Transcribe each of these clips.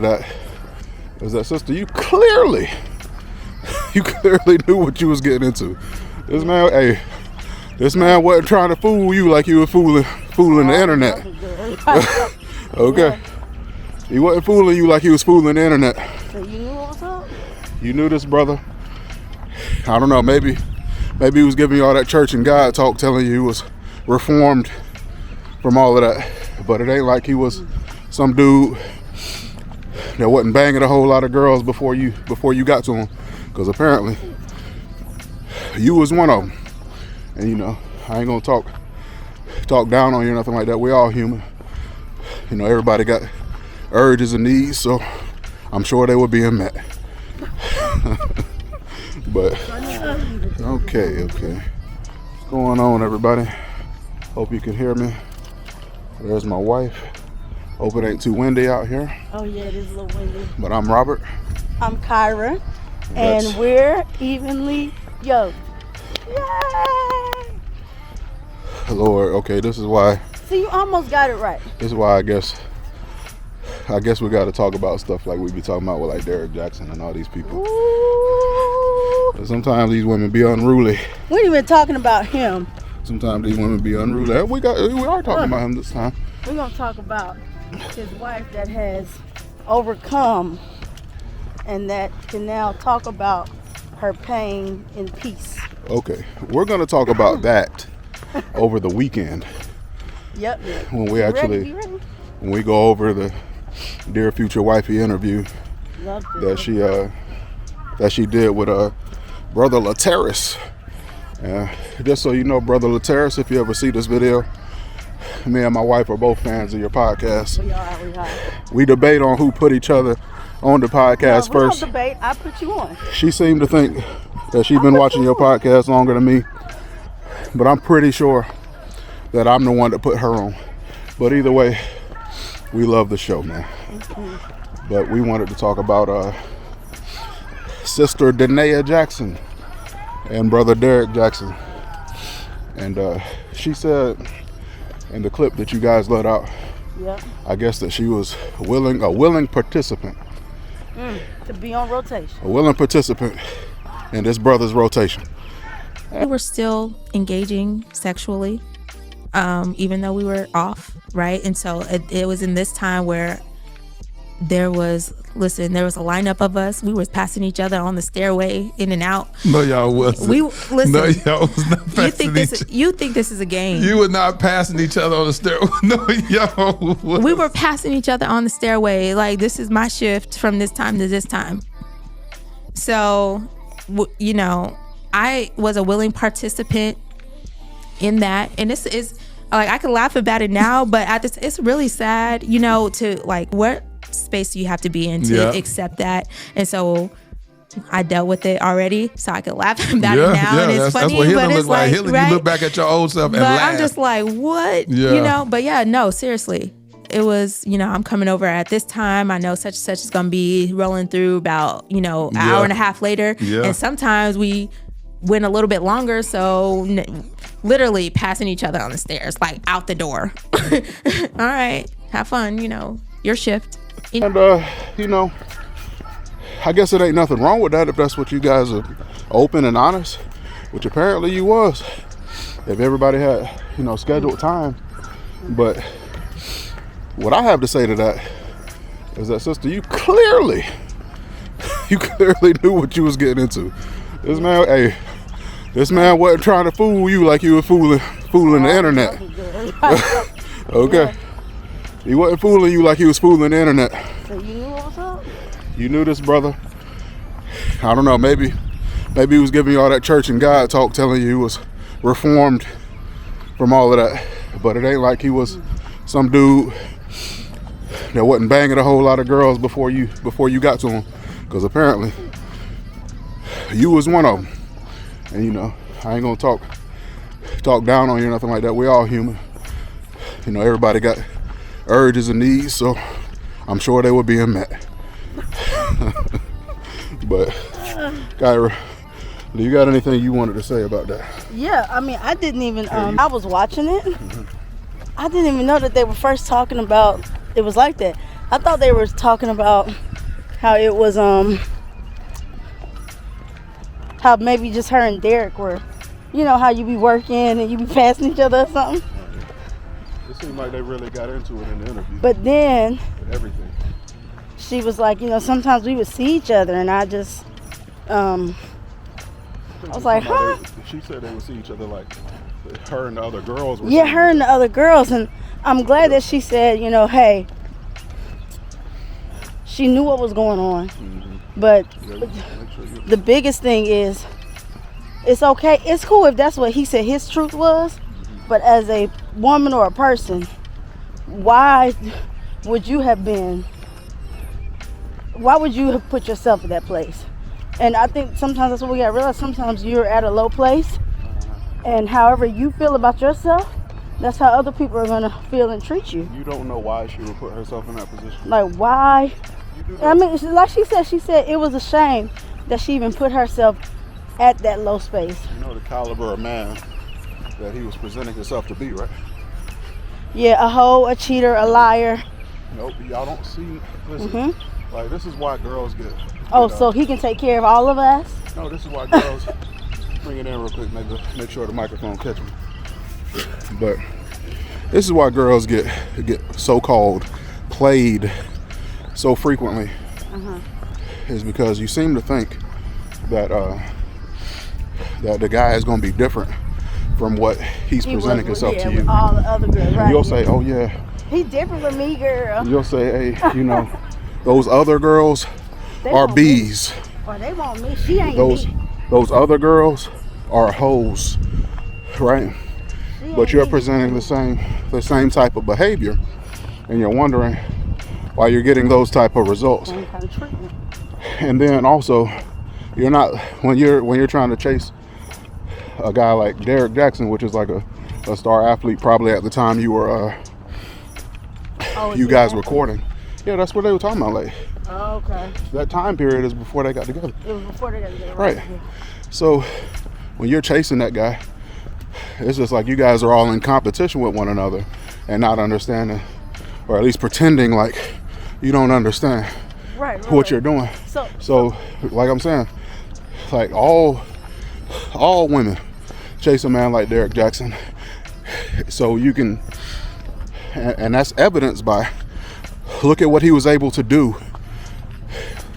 That is that, sister, you clearly knew what you was getting into. This man wasn't trying to fool you like you were fooling the internet. Okay. He wasn't fooling you like he was fooling the internet. So you knew what was up? You knew this brother. I don't know, maybe he was giving you all that church and God talk, telling you he was reformed from all of that. But it ain't like he was some dude that wasn't banging a whole lot of girls before you got to him. Because apparently you was one of them. And you know, I ain't gonna talk down on you or nothing like that. We all human. You know, everybody got urges and needs, so I'm sure they were being met. But okay. What's going on, everybody? Hope you can hear me. There's my wife. Hope it ain't too windy out here. Oh yeah, it is a little windy. But I'm Robert. I'm Kyra. And we're evenly yoked. Yay! Lord, okay, this is why. See, you almost got it right. This is why I guess we got to talk about stuff like we be talking about with like Derrick Jaxn and all these people. Ooh. Sometimes these women be unruly. We ain't even talking about him. Sometimes these women be unruly. We are talking about him this time. We're gonna talk about his wife that has overcome and that can now talk about her pain in peace. Okay, we're gonna talk about that over the weekend. Yep. When we go over the Dear Future Wifey interview that she did with Brother Laterris. Just so you know, Brother Laterris, if you ever see this video, me and my wife are both fans of your podcast. We are. We debate on who put each other on the podcast first. We don't debate. I put you on. She seemed to think that she's been watching your podcast longer than me, but I'm pretty sure that I'm the one that put her on. But either way, we love the show, man. But we wanted to talk about Sister Derrick Jaxn and Brother Derrick Jaxn. And she said in the clip that you guys let out, I guess that she was a willing participant. To be on rotation. A willing participant in this brother's rotation. We were still engaging sexually, even though we were off, right? And so it was in this time where there was a lineup of us. We was passing each other on the stairway in and out. No, y'all wasn't. No, y'all was not passing you think this is a game. You were not passing each other on the stairway. No, y'all wasn't. We were passing each other on the stairway. Like, this is my shift from this time to this time. So, you know, I was a willing participant in that. And this is, like, I can laugh about it now, but it's really sad, you know, to, like, what space do you have to be in to accept that? And so I dealt with it already, so I could laugh about it now, and it's funny. That's what healing but it's like. Healing, right? You look back at your old self and but laugh. I'm just like, what? Yeah. You know? But yeah, no, seriously. It was, you know, I'm coming over at this time. I know such and such is going to be rolling through about, you know, an hour and a half later. Yeah. And sometimes we went a little bit longer, so literally passing each other on the stairs, like out the door. All right, have fun, you know, your shift. And, you know, I guess it ain't nothing wrong with that if that's what you guys are open and honest, which apparently you was, if everybody had, you know, scheduled time. But what I have to say to that is that, sister, you clearly knew what you was getting into. This man wasn't trying to fool you like you were fooling the internet. Okay. He wasn't fooling you like he was fooling the internet. So you knew what was up? You knew this brother. I don't know, maybe he was giving you all that church and God talk, telling you he was reformed from all of that. But it ain't like he was some dude that wasn't banging a whole lot of girls before you got to him. Because apparently you was one of them. And you know, I ain't gonna talk down on you or nothing like that. We all human. You know, everybody got urges and needs, so I'm sure they were being met. But Kyra, do you got anything you wanted to say about that? Yeah, I mean, I didn't even I was watching it. I didn't even know that they were first talking about it was like that. I thought they were talking about how it was how maybe just her and Derrick were, you know, how you be working and you be passing each other or something. It seemed like they really got into it in the interview. But then With everything. she was like, you know, sometimes we would see each other and I just I was like, huh? She said they would see each other like her and the other girls were Yeah, seeing her each and the other girls. And I'm glad that she said, you know, hey, she knew what was going on. Mm-hmm. But Yeah, make sure you. the biggest thing is, it's okay. It's cool if that's what he said his truth was. But as a woman or a person, why would you have put yourself in that place? And I think sometimes that's what we gotta realize. Sometimes you're at a low place, and however you feel about yourself, that's how other people are gonna feel and treat you. You don't know why she would put herself in that position. Like, why? You do know. I mean, like she said it was a shame that she even put herself at that low space. You know the caliber of man that he was presenting himself to be, right? Yeah, a hoe, a cheater, a liar. Nope, y'all don't see. Listen, Mm-hmm. like this is why girls get. Oh, so he can take care of all of us? No, this is why girls. Bring it in real quick, make sure the microphone catches me. But this is why girls get so-called played so frequently. Is because you seem to think that that the guy is going to be different from what he's presenting himself to you. With all the other girls, right? You'll say, "Oh yeah." He's different with me, girl. You'll say, "Hey, you know, those other girls They are want me. bees. Or they want me. She ain't Those me. other girls are hoes, right?" She But ain't you're me. presenting the same type of behavior, and you're wondering why you're getting those type of results. Same kind of treatment. And then also, you're not when you're trying to chase a guy like Derrick Jaxn, which is like a star athlete, probably at the time you were Oh, you is guys that- recording. Yeah, that's what they were talking about. Like Oh, okay. that time period is before they got together. It was before they got together. Right. Yeah. So when you're chasing that guy, it's just like you guys are all in competition with one another and not understanding, or at least pretending like you don't understand Right. what you're doing. So like I'm saying, like all women chase a man like Derrick Jaxn, so you can, and that's evidenced by, look at what he was able to do.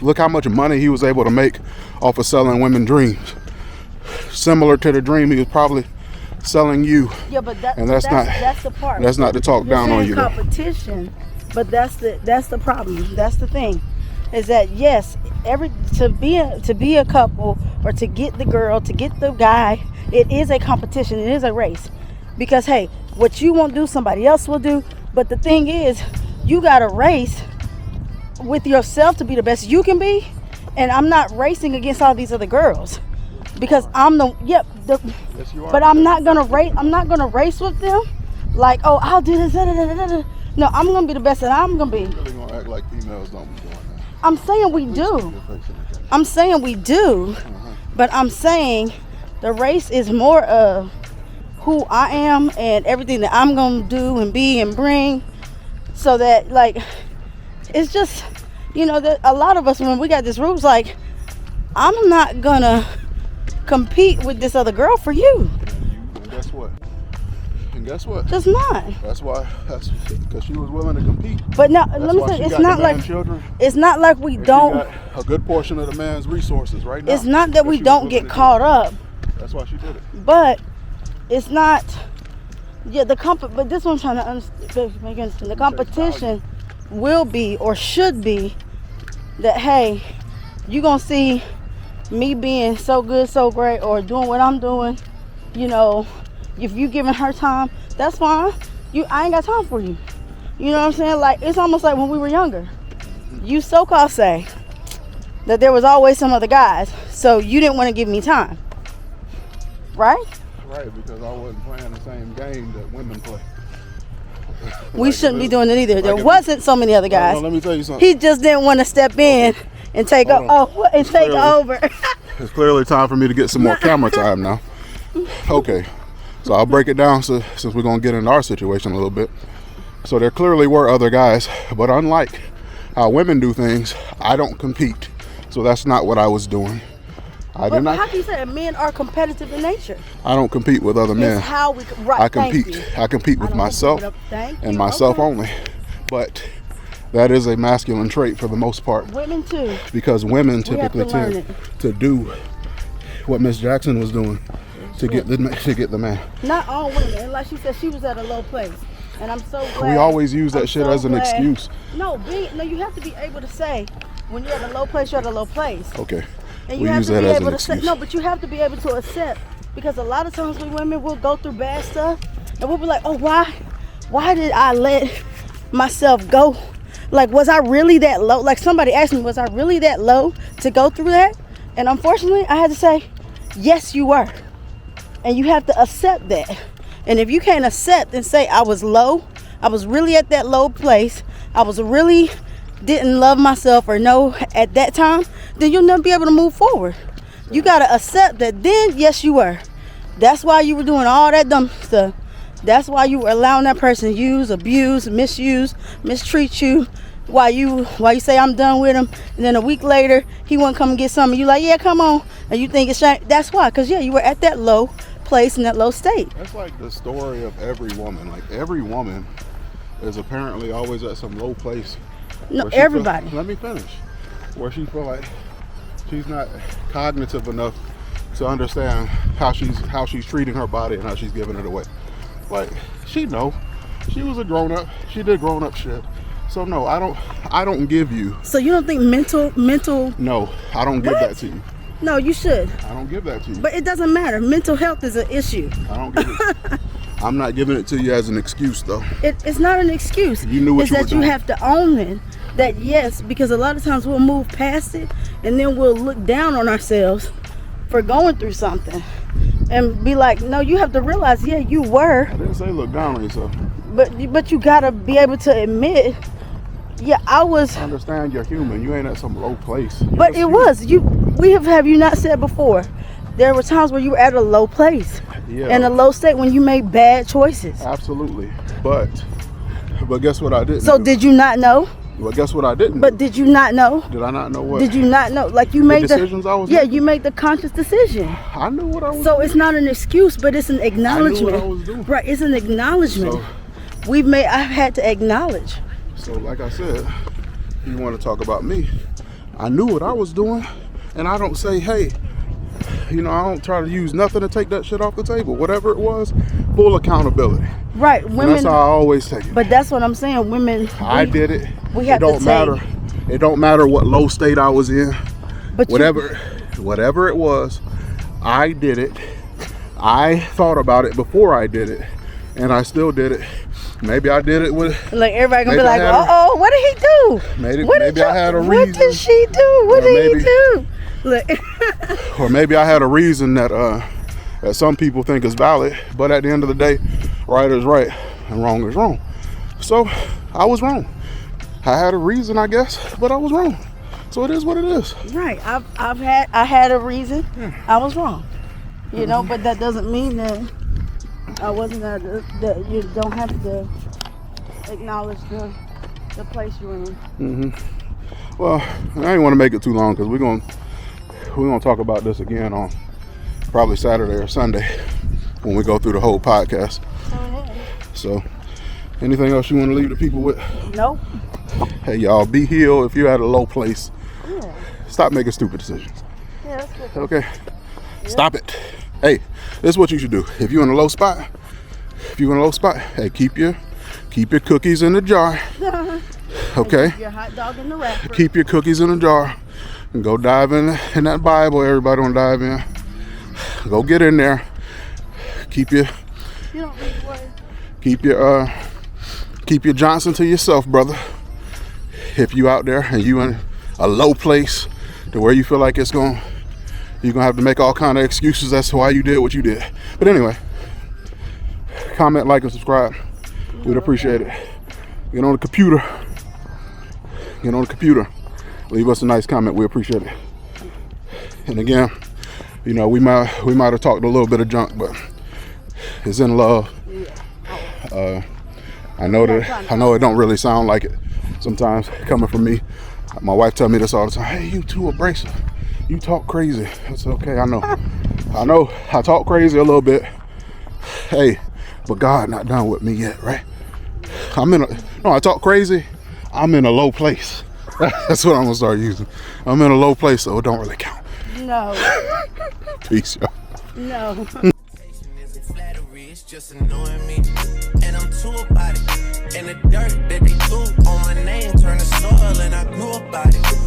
Look how much money he was able to make off of selling women dreams, similar to the dream he was probably selling you. Yeah, but that's that's the part. That's not to talk You're down on saying you though. competition, but that's the problem. That's the thing, is that yes, to be a couple, or to get the girl, to get the guy, it is a competition. It is a race, because hey, what you won't do, somebody else will do. But the thing is, you got to race with yourself to be the best you can be, and I'm not racing against all these other girls, because I'm Yes, you are. but I'm not gonna race with them like, oh, I'll do this. Da, da, da, da, da. No, I'm gonna be the best that I'm gonna be. You're really gonna act like females don't be doing that. I'm saying we Please do. keep your face in the camera. I'm saying we do, but I'm saying the race is more of who I am and everything that I'm gonna do and be and bring, so that like it's just, you know, that a lot of us, when we got this rules, like, I'm not gonna compete with this other girl for you. And guess what? And guess what? Just not. That's because she was willing to compete. But now, That's let me why say, she it's got not the like man children. it's not like we And don't. She got a good portion of the man's resources right now. It's not that we she was don't willing get to caught do up, it. That's why she did it. but it's not. Yeah, but this one I'm trying to make you understand. The competition will be, or should be, that hey, you gonna see me being so good, so great, or doing what I'm doing. You know, if you giving her time, that's fine. I ain't got time for you. You know what I'm saying? Like, it's almost like when we were younger. You so-called say that there was always some other guys, so you didn't want to give me time, right? Right, because I wasn't playing the same game that women play. We shouldn't be doing it either. There wasn't so many other guys. No, let me tell you something. He just didn't want to step in and take Hold on. take Clearly. over. It's clearly time for me to get some more camera time now. Okay, so I'll break it down since we're going to get into our situation a little bit. So there clearly were other guys, but unlike how women do things. I don't compete, so that's not what I was doing. I But did not. how can you say that men are competitive in nature? I don't compete with other men. It's how we right. I thank compete. you. I compete with I don't myself compete with thank and you. myself Okay. only. But that is a masculine trait for the most part, Women too. because women We have typically to learn tend to do what Miss Jackson was doing to get the man. Not all women. And like she said, she was at a low place. And I'm so glad. We always use that I'm shit so as an glad. excuse. No, you have to be able to say when you're at a low place, you're at a low place. Okay. And We you have use to that be as able an to say excuse. no, but you have to be able to accept, because a lot of times we women will go through bad stuff and we'll be like, oh, why did I let myself go? Like, was I really that low? Like, somebody asked me, was I really that low to go through that? And unfortunately, I had to say, yes, you were. And you have to accept that. And if you can't accept and say, I was low, I was really at that low place, I was really didn't love myself or know at that time, then you'll never be able to move forward. You got to accept that then, yes, you were. That's why you were doing all that dumb stuff. That's why you were allowing that person to use, abuse, misuse, mistreat you. Why you say I'm done with him, and then a week later he won't come and get something. You like, yeah, come on, and you think it's shame. That's why, because you were at that low place in that low state. That's like the story of every woman. Like, every woman is apparently always at some low place. No, where she everybody. let me finish. Where she feel like she's not cognitive enough to understand how she's treating her body and how she's giving it away. Like, she was a grown up. She did grown up shit. So no, I don't give you. So you don't think mental? No, I don't give What? that to you. No, you should. I don't give that to you. But it doesn't matter. Mental health is an issue. I don't give it. I'm not giving it to you as an excuse, though. It's not an excuse. You knew what it's you were that doing. you have to own it. That yes, because a lot of times we'll move past it and then we'll look down on ourselves for going through something and be like, no, you have to realize, yeah, you were. I didn't say look down on yourself. But you gotta be able to admit, yeah, I was. Understand you're human. You ain't at some low place. But it was you. Have you not said before? There were times where you were at a low place, Yeah. in a low state when you made bad choices. Absolutely. But guess what I didn't So do? did you not know? Well, guess what I didn't But do? did you not know? Did I not know what? Did you not know? Like, you made the decisions I was making? you made the conscious decision. I knew what I was So doing. it's not an excuse, but it's an acknowledgement. I was doing. Right? It's an acknowledgement. So- I've had to acknowledge. So like I said, you want to talk about me. I knew what I was doing, and I don't say, hey, I don't try to use nothing to take that shit off the table. Whatever it was, full accountability. Right? And that's how I always take it. But that's what I'm saying. Women. I did it. We have It don't to matter. It don't matter what low state I was in. But Whatever it was, I did it. I thought about it before I did it, and I still did it. Maybe I did it with. Like, everybody gonna Maybe be I like, had a- oh, what did he do? Maybe I had a What reason. did she do? What Or did he maybe- do? Like, Or maybe I had a reason that some people think is valid, but at the end of the day, right is right and wrong is wrong. So I was wrong. I had a reason, I guess, but I was wrong. So it is what it is. right? I had a reason. I was wrong. But that doesn't mean that I wasn't that you don't have to acknowledge the place you're in. Well, I didn't want to make it too long because we're gonna talk about this again on probably Saturday or Sunday when we go through the whole podcast. So, anything else you want to leave the people with? Nope. Hey, y'all, be healed if you're at a low place. Yeah. Stop making stupid decisions. Yeah, that's good. Okay? Stop it. Hey, this is what you should do. If you're in a low spot, hey, keep your cookies in the jar. Okay? Your hot dog in the wrapper. Keep your cookies in a jar and go dive in that Bible. Everybody don't dive in. Go get in there. Keep your You don't read the word. keep your Johnson to yourself, brother. If you out there and you in a low place to where you feel like you're gonna have to make all kind of excuses as to why you did what you did. But anyway, comment, like, and subscribe. We'd appreciate it. Get on the computer. Leave us a nice comment. We appreciate it. And again, we might have talked a little bit of junk, but it's in love. I know it don't really sound like it sometimes coming from me. My wife tell me this all the time. Hey, you too abrasive. You talk crazy. It's okay. I know. I talk crazy a little bit. Hey, but God not done with me yet, right? I talk crazy. I'm in a low place. That's what I'm gonna start using. I'm in a low place, so it don't really count. No. Peace, y'all. No. It's just annoying me, and I'm too about it. And the dirt that they threw on my name turned to soil, and I grew up about it.